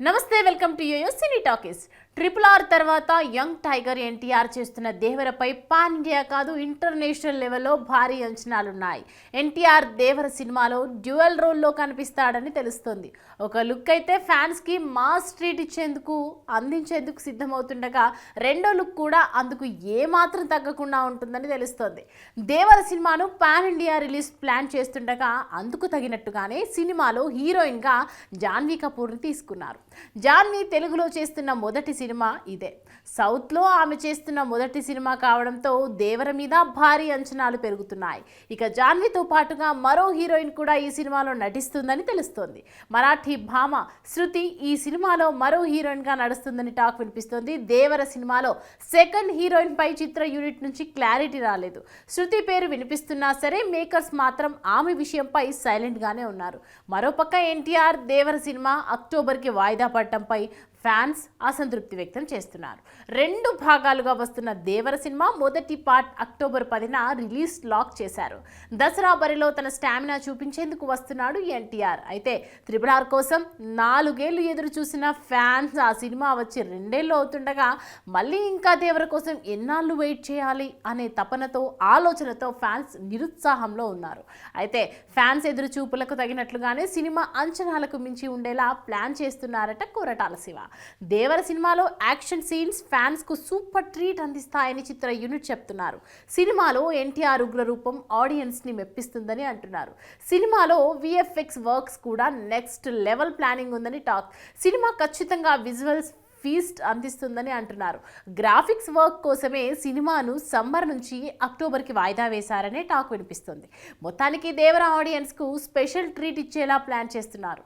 నమస్తే, welcome to Yoyo Cine Talkies. RRR తర్వాత young tiger NTR చేస్తున్న దేవరపై పాన్ ఇండియా కాదు ఇంటర్నేషనల్ లెవెల్లో భారీ అంచనాలున్నాయి. ఎన్టీఆర్ దేవర సినిమాలో డ్యూయల్ రోల్లో కనిపిస్తాడని తెలుస్తోంది. ఒక లుక్ అయితే ఫ్యాన్స్కి మాస్ ట్రీట్ అందించేందుకు సిద్ధమవుతుండగా రెండో లుక్ కూడా అందుకు ఏమాత్రం తగ్గకుండా ఉంటుందని తెలుస్తోంది. దేవర సినిమాను పాన్ ఇండియా రిలీజ్ ప్లాన్ చేస్తుండగా అందుకు తగినట్టుగానే సినిమాలో హీరోయిన్గా జాన్వీ కపూర్ని తీసుకున్నారు. జాన్వీ తెలుగులో చేస్తున్న మొదటి సినిమా ఇదే. సౌత్లో ఆమె చేస్తున్న మొదటి సినిమా కావడంతో దేవర మీద భారీ అంచనాలు పెరుగుతున్నాయి. ఇక జాన్వీతో పాటుగా మరో హీరోయిన్ కూడా ఈ సినిమాలో నటిస్తుందని తెలుస్తోంది. మరాఠీ భామ శృతి ఈ సినిమాలో మరో హీరోయిన్గా నడుస్తుందని టాక్ వినిపిస్తోంది. దేవర సినిమాలో సెకండ్ హీరోయిన్ పై చిత్ర యూనిట్ నుంచి క్లారిటీ రాలేదు. శృతి పేరు వినిపిస్తున్నా సరే మేకర్స్ మాత్రం ఆమె విషయంపై సైలెంట్గానే ఉన్నారు. మరోపక్క ఎన్టీఆర్ దేవర సినిమా అక్టోబర్కి వాయిదా పడటంపై ఫ్యాన్స్ అసంతృప్తి వ్యక్తం చేస్తున్నారు. రెండు భాగాలుగా వస్తున్న దేవర సినిమా మొదటి పార్ట్ అక్టోబర్ 10న రిలీజ్ లాక్ చేశారు. దసరా బరిలో తన స్టామినా చూపించేందుకు వస్తున్నాడు ఎన్టీఆర్. అయితే RRR కోసం 4 ఏళ్లు ఎదురు చూసిన ఫ్యాన్స్ ఆ సినిమా వచ్చి 2 ఏళ్ళు అవుతుండగా మళ్ళీ ఇంకా దేవర కోసం ఎన్నాళ్ళు వెయిట్ చేయాలి అనే తపనతో ఆలోచనతో ఫ్యాన్స్ నిరుత్సాహంలో ఉన్నారు. అయితే ఫ్యాన్స్ ఎదురు చూపులకు తగినట్లుగానే సినిమా అంచనాలకు మించి ఉండేలా ప్లాన్ చేస్తున్నారట కొరటాల శివ. దేవర సినిమాలో యాక్షన్ సీన్స్ ఫ్యాన్స్ కు సూపర్ ట్రీట్ అందిస్తాయని చిత్ర యూనిట్ చెప్తున్నారు. సినిమాలో ఎన్టీఆర్ ఉగ్ర రూపం ఆడియన్స్ ని మెప్పిస్తుందని అంటున్నారు. సినిమాలో VFX వర్క్స్ కూడా నెక్స్ట్ లెవెల్ ప్లానింగ్ ఉందని టాక్. సినిమా ఖచ్చితంగా విజువల్స్ ఫీస్ట్ అందిస్తుందని అంటున్నారు. గ్రాఫిక్స్ వర్క్ కోసమే సినిమాను సమ్మర్ నుంచి అక్టోబర్కి వాయిదా వేశారనే టాక్ వినిపిస్తుంది. మొత్తానికి దేవర ఆడియన్స్కు స్పెషల్ ట్రీట్ ఇచ్చేలా ప్లాన్ చేస్తున్నారు.